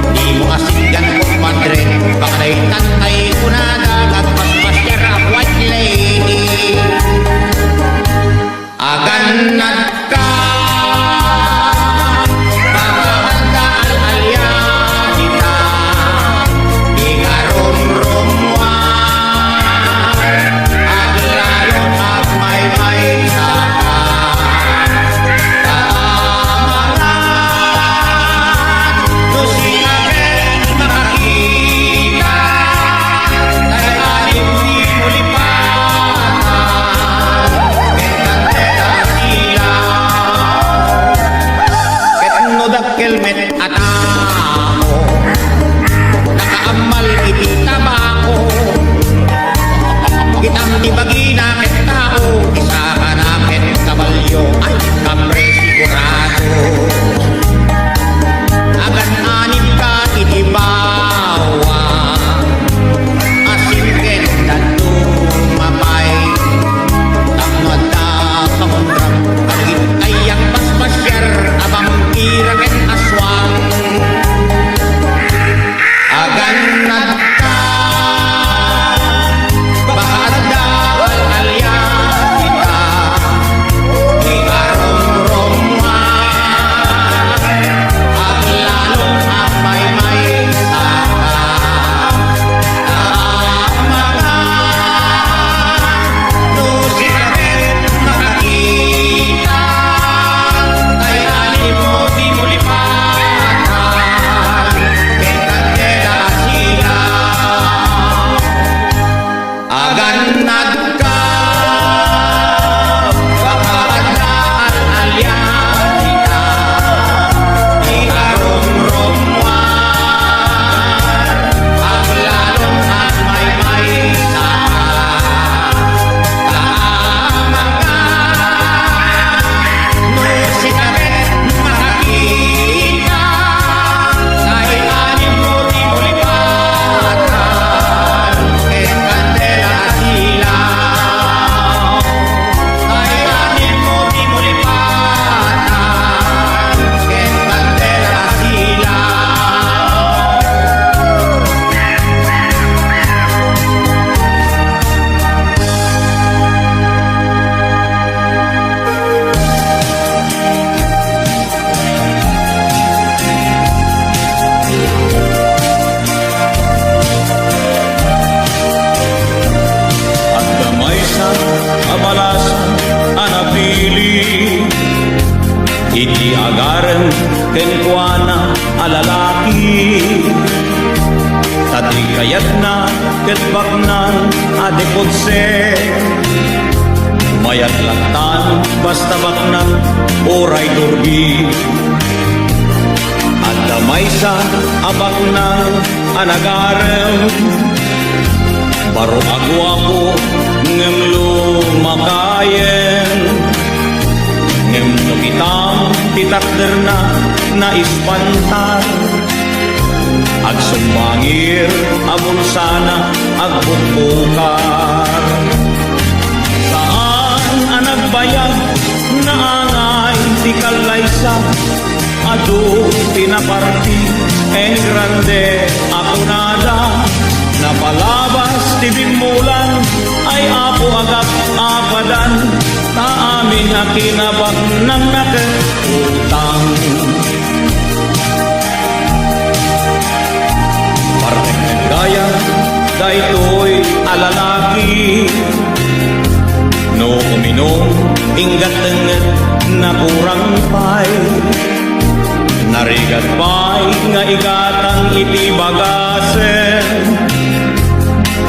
di mo asigyan ko madre baka na'y tantay kunada nagpaspasyar ang white lady aganad ka pagkahanda al-alya kita di karumrumwan aglayon agmay-may sa kaamalan nusingaken makakita kay alim di mulipatan ketno dakkelmet atamo nakaamal iti tabako kitang tibagina ket tao isa ka na ket kabalyo at kapre sigurado agan anim ka iti bawang asin ket dadto mapay takmada kamonram kalagit ayang paspasyar abang kiraket aswang aganad ka bahada al-alya kita di karomroman aglalong amay-may sa kaamalan nusingaken makakita kay alim mo di mulipatan ketandela sila aganad ka bahada al-alya kita di karomroman aglalong amay-may sa kaamalan nusingaken makakita kay anim mo di mulipatan ketandela sila kay anim mo di mulipatan ketandela sila. At damay sa abalasan anapili iti agaren kenkwana alalaki tati kayat na ketbaknan adekotse mayat laktan basta baknan oray durgi at damay sa abaknan anagaren baro agwapo ngem lumakayen ngem kitang titakder na ispantar agsumbangir abulsana agbukbukar saan anagbayag na angay di kalaysa adu tinaparti en grande akunada napalabas tibimmulan ay apo agap apadan ta amin akinabak ng nakutang partek ng gaya daytoy alalaki. No uminom, inggat tenget na kurang pay. Narigat pay nga igatang iti bagasen.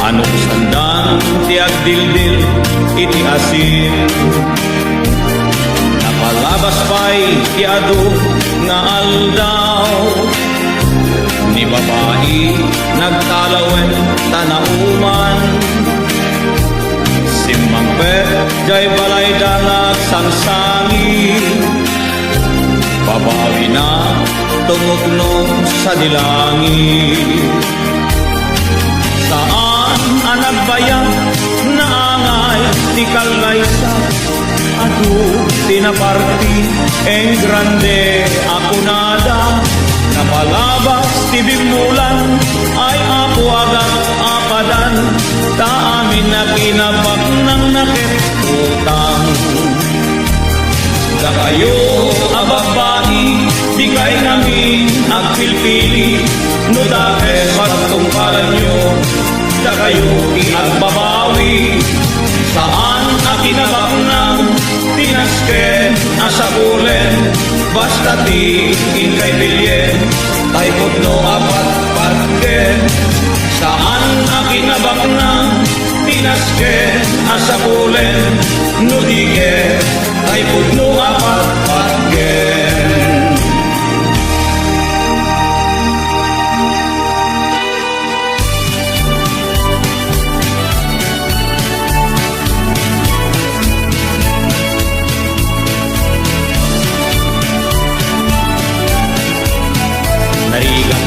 Anong sandang ti agdildil iti asin. Napalabas pay ti adu nga aldaw. Ni babae nagtalawen tanauman. Simmangpet jay balay dalag sangsangi. Babawi na tungokno sa dilangi. Saan ang nagbayang naangay ti kalaysa. Adu tinaparti en grande ako nada. Napalabas ti bimulan ay ako agad apadan. Ta amin na kinabak ng nakitutang. Da kayo ababahi, di kay namin agpilpili. No dahil patungkalan nyo, da kayo di agbabawi. Saan akinabak ng tinasken asabulen. Basta ti kay bilyen, tay putno apat patken. Saan akinabak ng tinasken asabulen. No dige, tay putno apat patken. Narigat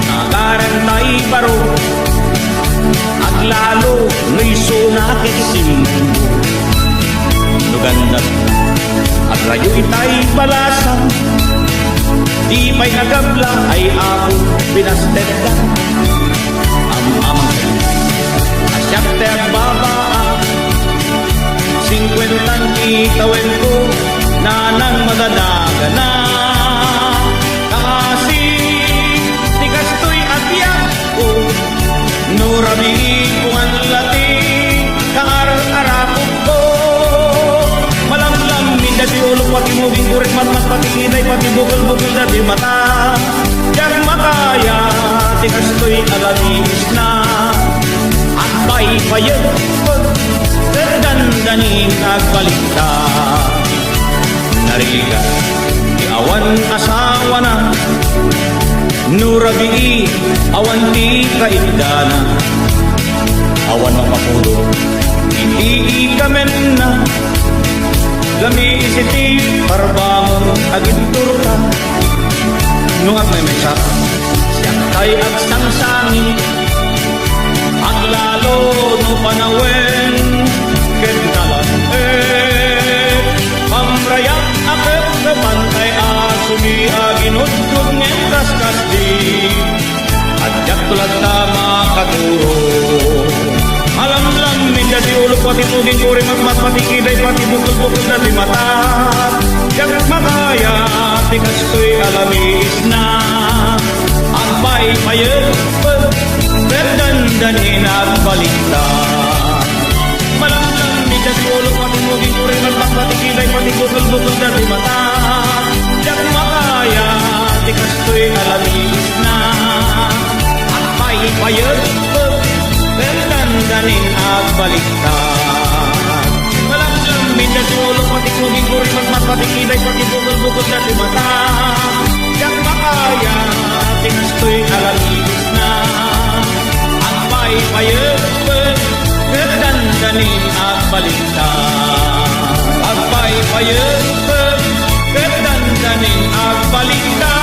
nagarantay baro at lalo may sunakit simbo. Nugandat at rayo itay balasan. Di may nagabla ay ako pinasteda. Amang asyak te ang babaa. 50 itawen ko na nang madadaga na. Kasi di kastoy at yak ko. Nurami kung ang lati kaar-arapog ko. Malamlam minda di ulok pati mubing kurit matmat pati kinay pati bukol-bukol na di mata. Yang makaya di kastoy alamis na. At bay payag terdandanin agbalita. Narigat di awan asawa na. Nurabi awan di kaindana. Awan mapapulo hindi ikamen na. Lami isiti parbangon aginturta. Nung at may mesak siyak kay at sangsangi. At lalo no panawen kentalan pamrayak akit na pantay asumi aginudgod ng kaskasdi. Adyak tulad tama katuro. Alam lang minda di ulo pati tuging kuri magmat pati kiday pati bukol-bukol na di mata. Yak makaya tikas ko'y alamis na. Ang bay payag berdandanin at balita. Malamlang minda di ulo pati tuging kuri magmat pati kiday pati bukol-bukol na di mata. Yak makaya tikas ko'y alamis na. Ang bay payag berdandanin at balita. Malamlang minda di ulo pati tuging kuri magmat pati kiday pati bukol-bukol na di mata. Yak makaya tikas ko'y alamis na. Ang bay payag berdandanin at balita. Ang bay payag berdandanin at balita.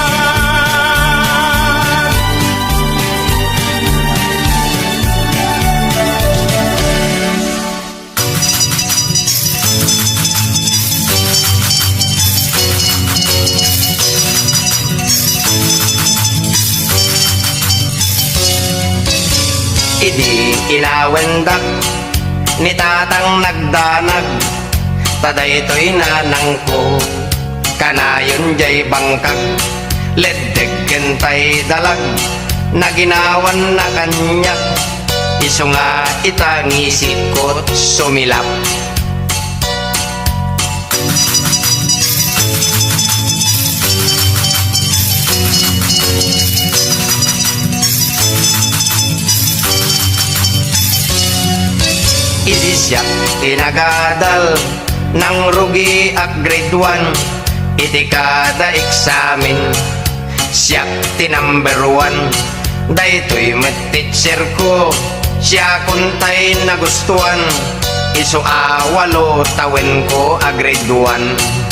Idi inawendak ni tatang nagdanag. Tadaytoy nanang ko kanayon jay bangkag. Ledeg kentay dalag na ginawan na kanyak. Iso nga itang isip ko't sumilap. Idi siya tinagadal ng rugi at grade 1. Iti kada eksamen siya tinumber 1. Daytoy met teacher ko siya kuntay nagustuhan. Iso awalo tawen ko a grade 1.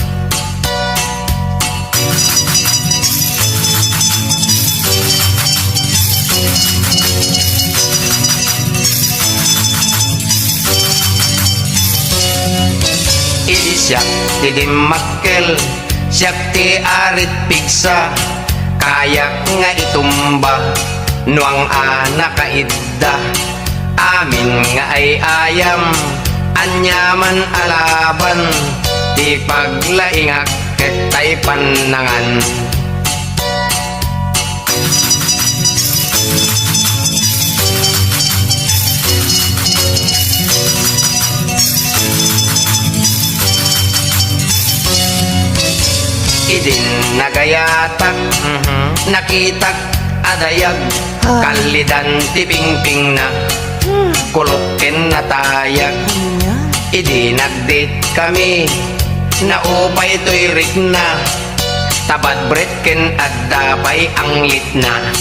Idi siya ti dimakkel, siya ti arit pigsa, kayak nga itumba, nuang anak kaidda, amin nga ay ayam, anyaman alaban, ti paglaingak ketay panangan. Idin nagayatak, nakitak adayag, kalidan tipingping na, kulukin na tayag. Idi nagdate kami, naupay to'y rik na, tabad bretken at dapay ang litna.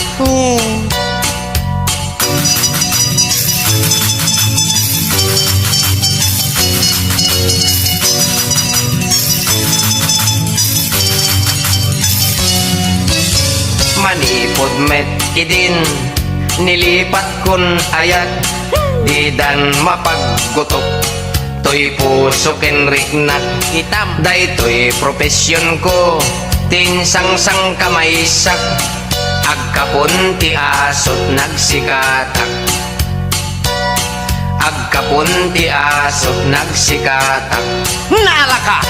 Manipod met idin, nilipat kun ayat, didan mapaggutok, to'y puso ken riknat, itam, daytoy profesyon ko, tinsangsang kamaysak, agkapon ti asot nagsikatak, agkapon ti asot nagsikatak. Nala ka!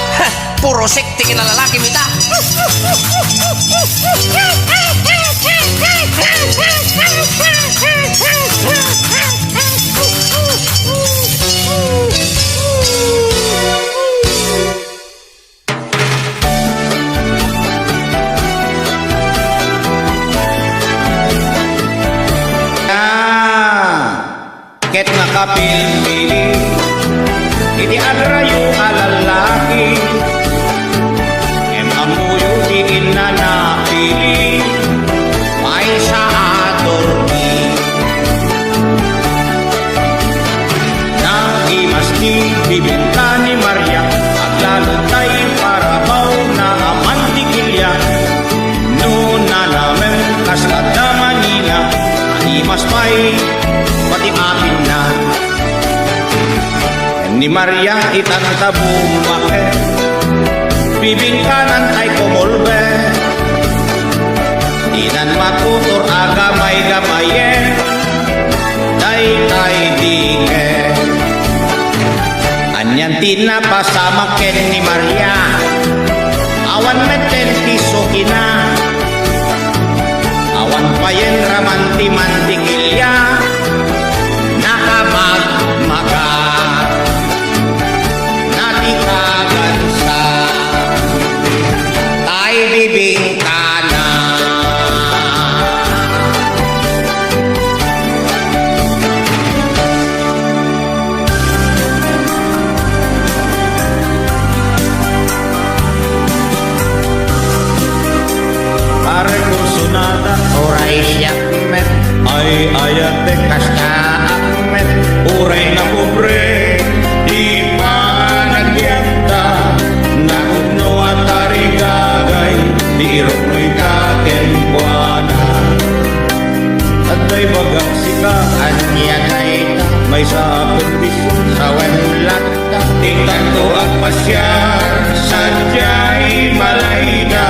Puro sekti na lalaki mita! Ket nakapili, iti adrayo alalaki, amuyo di inanapili, may sa atorni. Naimas ni bibinta ni Maria, at lalo tayo parabaw na amantikilya. Noon na namin kaslada Manila, naimas pa'y pati akin na. Ni Maria itang tabumake, bibingkanan ay kumulbe, inan matutor agamay-gamaye, day dike. Anyan tinapasama ken ni Maria, awan meten tisokina, awan payen ramanti-mantikilya, nakamagmaga. Bibingkana. Pare kursunada oray siya met, ay ayate kasta met, oray na pobre di pa nagyanda, naugno at tarigagay, di irok mo'y kakenbuana. At may bagak sika, anya na ita, may sapon biso, sawan lata, tingnan to at pasyar, sadya'y malayda,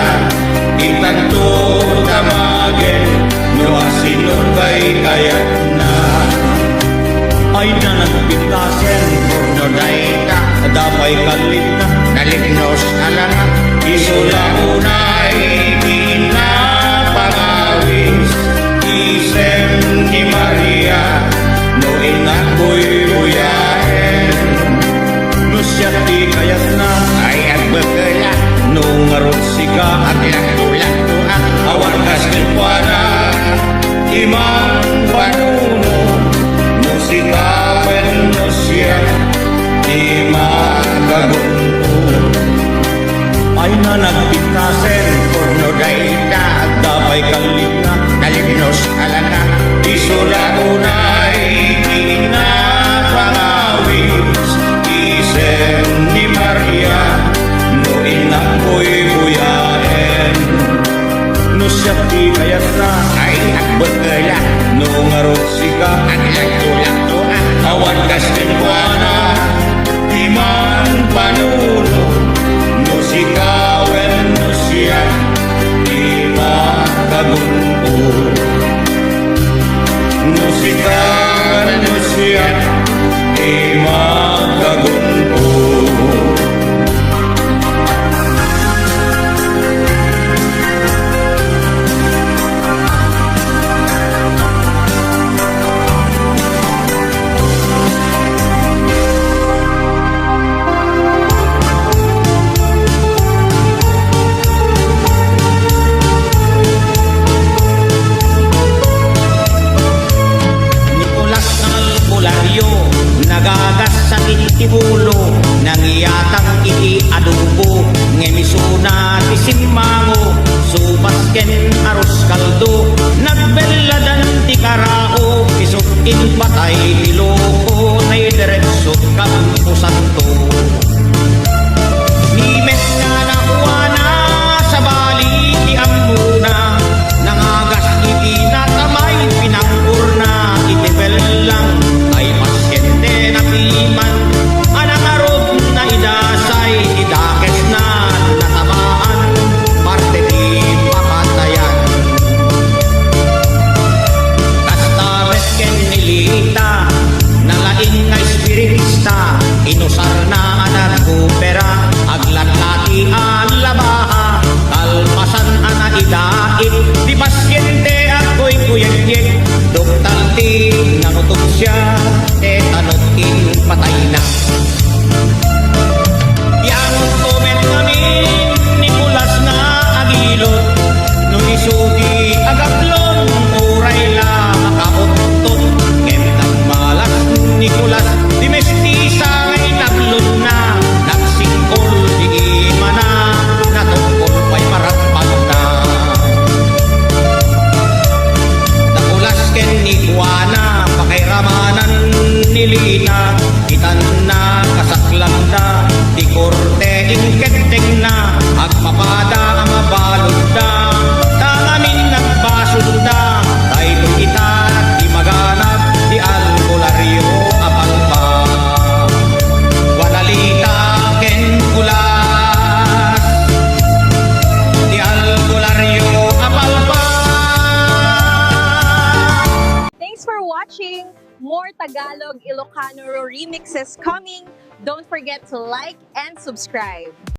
tingnan to tamagen, no asinor kay kayat na. Ay na nagpitasen, no daita, damay kalit na, nalignos alangat, isula unay pinapangawis, isem ni Maria, no musika At lakto-lakto at awan kastilpuana imang panuno musika wenno siya di magagunto ay na nagpitasen porno Gaita dapay kalina Kalimnos alana isula unay pinapangawis isen ni Maria no inakoy buyaen no siya di kayat na Ay agbekela no ngarot sika At lakto-lakto at awan kastilpuana iman panuno no sikawen no siya di makagunto no sikawen no siya di makagunto Nicolas Albularyo nagagas sa itibulo nangyatang iti adobo ngemisuna ti simmango subasken aros kaldo nagbeladan ti karao isukin patay ti loko na diretso kampo santo nimet nga nakuha na sa bali ti amuna nangagas iti natamay pinangurna iti belang ay pasyente na piman anangarod na idasay idakes na natamaan parte ti papatayan kastamet ken nilita nalaing nga espiritista inusar na anagkupera aglatlati alabaha kalpasan ana idait di pasyente ako'y kuyag-yeg doktal ti nanutog siya tanotin patay na yang comment namin Nicolas na agilot no isugi agaplon uray la makauttot ngemtang malas Nicolas di mestisa ngay naglon na nagsingkol di imana natungkol pa'y maratpag na nakulas ken ni Juana pakairamanan ni Lina itan na kasaklang da di korte ingketeng na agpapada ang mabalod da tangamin nagbasod da tayo kita di maganap di albularyo apalpa wanalita ken kulas di albularyo apalpa. Thanks for watching. More Tagalog Ilocano remixes coming. Don't forget to like and subscribe.